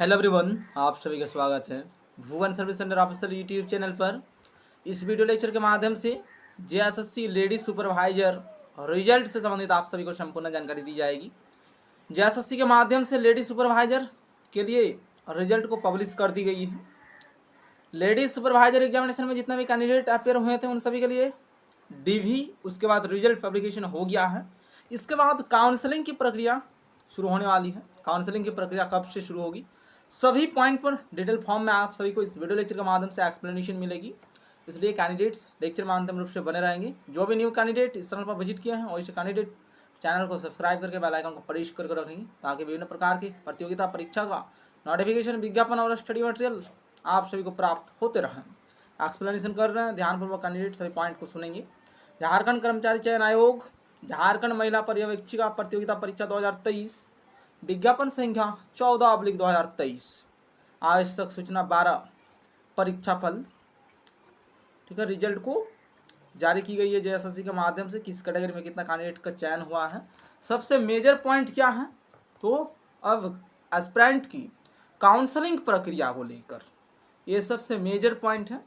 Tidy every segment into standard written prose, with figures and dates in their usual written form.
Hello everyone, आप सभी का स्वागत है Bhuvan service centre official YouTube channel पर। इस वीडियो लेक्चर के माध्यम से जेएसएससी लेडी सुपरवाइजर रिजल्ट से संबंधित आप सभी को संपूर्ण जानकारी दी जाएगी। जेएसएससी के माध्यम से लेडी सुपरवाइजर के लिए रिजल्ट को पब्लिश कर दी गई है। लेडी सुपरवाइजर एग्जामिनेशन में जितने भी कैंडिडेट अपेयर हुए थे उन सभी के लिए डीवी उसके बाद रिजल्ट पब्लिकेशन हो गया है। इसके बाद काउंसलिंग की प्रक्रिया शुरू होने वाली है। काउंसलिंग की प्रक्रिया कब से शुरू होगी, सभी पॉइंट पर डिटेल फॉर्म में आप सभी को इस वीडियो लेक्चर के माध्यम से एक्सप्लेनेशन मिलेगी, इसलिए कैंडिडेट्स लेक्चर माध्यम रूप से बने रहेंगे। जो भी न्यू कैंडिडेट इस चैनल पर विजिट किए हैं वैसे कैंडिडेट चैनल को सब्सक्राइब करके बेल आइकन को प्रेस करके रखेंगे ताकि विभिन्न प्रकार की प्रतियोगिता परीक्षा का नोटिफिकेशन, विज्ञापन और स्टडी मटेरियल आप सभी को प्राप्त होते रहें। एक्सप्लेनेशन कर रहे हैं, ध्यानपूर्वक कैंडिडेट सभी पॉइंट को सुनेंगे। झारखंड कर्मचारी चयन आयोग झारखंड महिला पर्यवेक्षिका प्रतियोगिता परीक्षा 2023 विज्ञापन संख्या 14/2023 आवश्यक सूचना 12 परीक्षा फल, ठीक है, रिजल्ट को जारी की गई है जेएसएससी के माध्यम से। किस कैटेगरी में कितना कैंडिडेट का चयन हुआ है, सबसे मेजर पॉइंट क्या है, तो अब एस्पिरेंट की काउंसलिंग प्रक्रिया को लेकर ये सबसे मेजर पॉइंट है।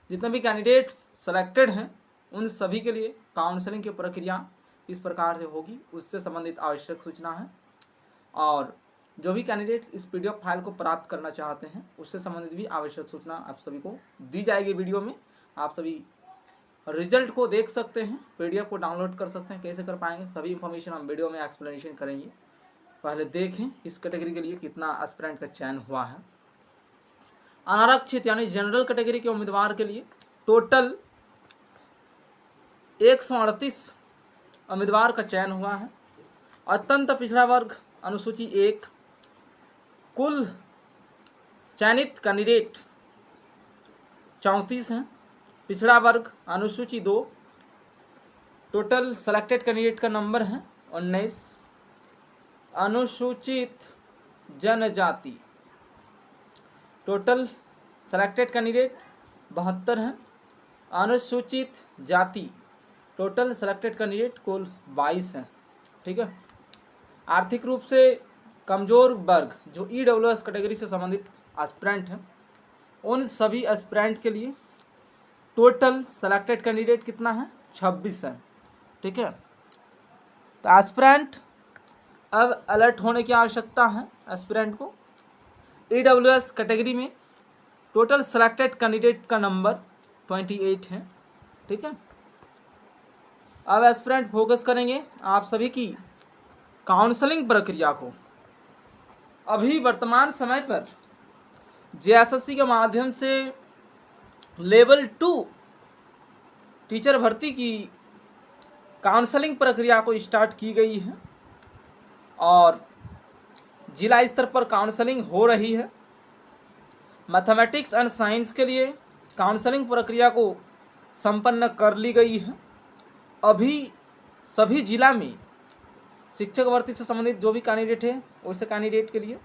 जितने भी कैंडिडेट्स सेलेक्टेड हैं उन सभी के लिए काउंसलिंग की प्रक्रिया इस प्रकार से होगी, उससे संबंधित आवश्यक सूचना है। और जो भी कैंडिडेट्स इस पीडीएफ फाइल को प्राप्त करना चाहते हैं उससे संबंधित भी आवश्यक सूचना आप सभी को दी जाएगी। वीडियो में आप सभी रिजल्ट को देख सकते हैं, पीडीएफ को डाउनलोड कर सकते हैं। कैसे कर पाएंगे, सभी इंफॉर्मेशन हम वीडियो में एक्सप्लेनेशन करेंगे। पहले देखें इस कैटेगरी के लिए कितना एस्पिरेंट का चयन हुआ है। अनारक्षित यानी जनरल कैटेगरी के उम्मीदवार के लिए टोटल 138 उम्मीदवार का चयन हुआ है। अत्यंत पिछड़ा वर्ग अनुसूची 1 कुल चयनित कैंडिडेट 34 हैं। पिछड़ा वर्ग अनुसूची 2 टोटल सेलेक्टेड कैंडिडेट का नंबर है 19। अनुसूचित जनजाति टोटल सेलेक्टेड कैंडिडेट 72 हैं। अनुसूचित जाति टोटल सेलेक्टेड कैंडिडेट कुल 22 हैं, ठीक है। आर्थिक रूप से कमजोर वर्ग जो ईडब्ल्यूएस कैटेगरी से संबंधित एस्पिरेंट हैं उन सभी एस्पिरेंट के लिए टोटल सेलेक्टेड कैंडिडेट कितना है, 26 है, ठीक है। तो एस्पिरेंट अब अलर्ट होने की आवश्यकता है। एस्पिरेंट को ईडब्ल्यूएस कैटेगरी में टोटल सेलेक्टेड कैंडिडेट का नंबर 28 है, ठीक है। अब एस्पिरेंट फोकस करेंगे आप सभी की काउंसलिंग प्रक्रिया को। अभी वर्तमान समय पर जेएसएससी के माध्यम से लेवल 2 टीचर भर्ती की काउंसलिंग प्रक्रिया को स्टार्ट की गई है और जिला स्तर पर काउंसलिंग हो रही है। मैथमेटिक्स एंड साइंस के लिए काउंसलिंग प्रक्रिया को संपन्न कर ली गई है। अभी सभी जिला में शिक्षक भर्ती से संबंधित जो भी कैंडिडेट है वैसे कैंडिडेट के लिए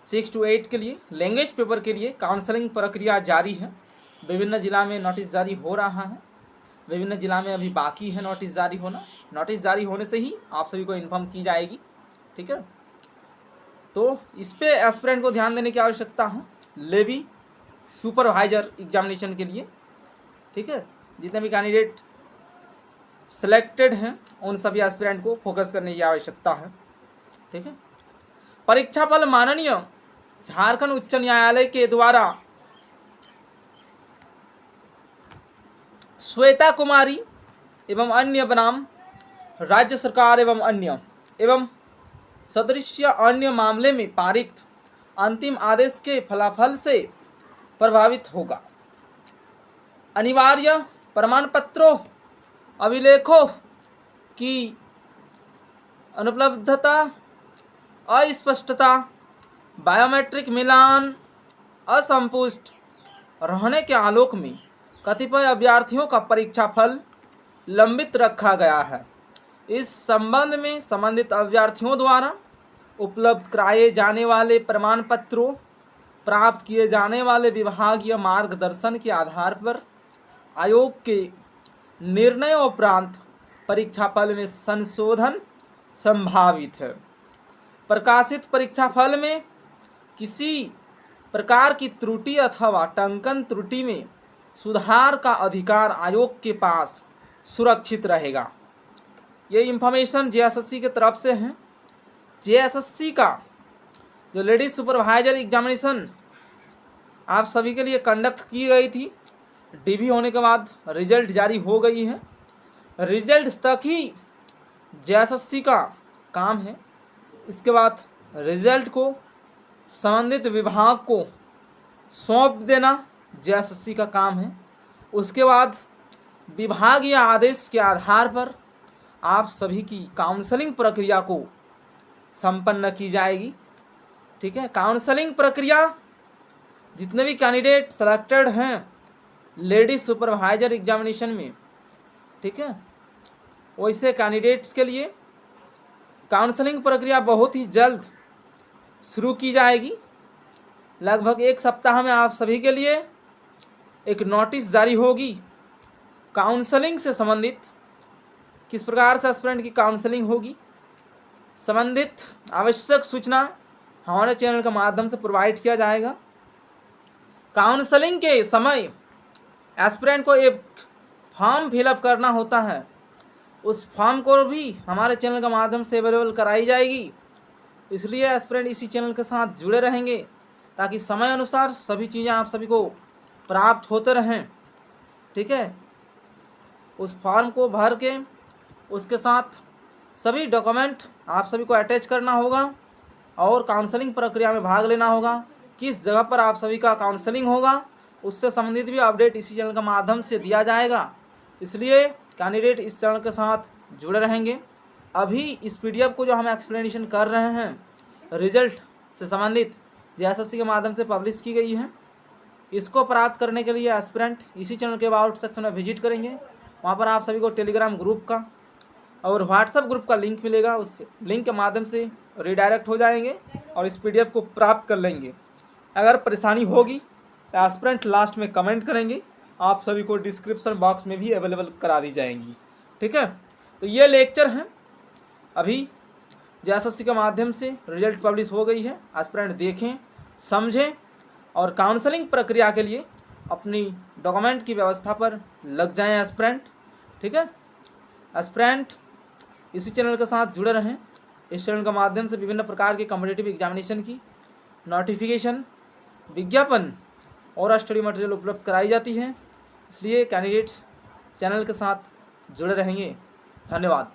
6 to 8 के लिए लैंग्वेज पेपर के लिए काउंसलिंग प्रक्रिया जारी है। विभिन्न जिला में नोटिस जारी हो रहा है, विभिन्न जिला में अभी बाकी है नोटिस जारी होना। नोटिस जारी होने से ही आप सभी को इन्फॉर्म की जाएगी, ठीक है। तो इस पे एस्पिरेंट को ध्यान देने की आवश्यकता है लेवी सुपरवाइजर एग्जामिनेशन के लिए, ठीक है। जितने भी कैंडिडेट सिलेक्टेड हैं उन सभी एस्पिरेंट को फोकस करने की आवश्यकता है, ठीक है। परीक्षा फल माननीय झारखंड उच्च न्यायालय के द्वारा श्वेता कुमारी एवं अन्य बनाम राज्य सरकार एवं अन्य एवं सदृश अन्य मामले में पारित अंतिम आदेश के फलाफल से प्रभावित होगा। अनिवार्य प्रमाण पत्रों, अभिलेखों की अनुपलब्धता, अस्पष्टता, बायोमेट्रिक मिलान असंपुष्ट रहने के आलोक में कतिपय अभ्यर्थियों का परीक्षा फल लंबित रखा गया है। इस संबंध में संबंधित अभ्यर्थियों द्वारा उपलब्ध कराए जाने वाले प्रमाण पत्रों, प्राप्त किए जाने वाले विभागीय मार्गदर्शन के आधार पर आयोग के निर्णय उपरांत परीक्षा फल में संशोधन संभावित है। प्रकाशित परीक्षा फल में किसी प्रकार की त्रुटि अथवा टंकन त्रुटि में सुधार का अधिकार आयोग के पास सुरक्षित रहेगा। ये इंफॉर्मेशन जेएसएससी की तरफ से है। जेएसएससी का जो लेडीज सुपरवाइजर एग्जामिनेशन आप सभी के लिए कंडक्ट की गई थी, डीबी होने के बाद रिजल्ट जारी हो गई है। रिजल्ट तक ही जेएसएससी का काम है। इसके बाद रिजल्ट को संबंधित विभाग को सौंप देना जेएसएससी का काम है। उसके बाद विभागीय आदेश के आधार पर आप सभी की काउंसलिंग प्रक्रिया को संपन्न की जाएगी। ठीक है, काउंसलिंग प्रक्रिया जितने भी कैंडिडेट सेलेक्टेड हैं लेडीज सुपरवाइजर एग्जामिनेशन में, ठीक है, वैसे कैंडिडेट्स के लिए काउंसलिंग प्रक्रिया बहुत ही जल्द शुरू की जाएगी। लगभग 1 सप्ताह में आप सभी के लिए एक नोटिस जारी होगी काउंसलिंग से संबंधित, किस प्रकार से एस्पिरेंट की काउंसलिंग होगी। संबंधित आवश्यक सूचना हमारे चैनल के माध्यम से प्रोवाइड किया जाएगा। काउंसलिंग के समय एस्पिरेंट को एक फॉर्म फिलअप करना होता है, उस फॉर्म को भी हमारे चैनल के माध्यम से अवेलेबल कराई जाएगी। इसलिए एस्पिरेंट इसी चैनल के साथ जुड़े रहेंगे ताकि समय अनुसार सभी चीज़ें आप सभी को प्राप्त होते रहें। ठीक है, उस फॉर्म को भर के उसके साथ सभी डॉक्यूमेंट आप सभी को अटैच करना होगा और काउंसलिंग प्रक्रिया में भाग लेना होगा। किस जगह पर आप सभी का काउंसलिंग होगा उससे संबंधित भी अपडेट इसी चैनल के माध्यम से दिया जाएगा। इसलिए कैंडिडेट इस चैनल के साथ जुड़े रहेंगे। अभी इस पीडीएफ को जो हम एक्सप्लेनेशन कर रहे हैं रिजल्ट से संबंधित जेएसएससी के माध्यम से पब्लिश की गई है। इसको प्राप्त करने के लिए एस्पिरेंट इसी चैनल के अबाउट सेक्शन में विजिट करेंगे। वहाँ पर आप सभी को टेलीग्राम ग्रुप का और व्हाट्सएप ग्रुप का लिंक मिलेगा। उस लिंक के माध्यम से रिडायरेक्ट हो जाएंगे और इस पीडीएफ को प्राप्त कर लेंगे। अगर परेशानी होगी तो एस्पिरेंट लास्ट में कमेंट करेंगे, आप सभी को डिस्क्रिप्शन बॉक्स में भी अवेलेबल करा दी जाएंगी। ठीक है, तो ये लेक्चर हैं। अभी जेएसएससी के माध्यम से रिजल्ट पब्लिश हो गई है। एस्पिरेंट देखें, समझें और काउंसलिंग प्रक्रिया के लिए अपनी डॉक्यूमेंट की व्यवस्था पर लग जाएं एस्पिरेंट। ठीक है, एस्पिरेंट इसी चैनल के साथ जुड़े रहें। इस चैनल के माध्यम से विभिन्न प्रकार के कॉम्पिटिटिव एग्जामिनेशन की नोटिफिकेशन, विज्ञापन और स्टडी मटेरियल उपलब्ध कराई जाती है। इसलिए कैंडिडेट्स चैनल के साथ जुड़े रहेंगे। धन्यवाद।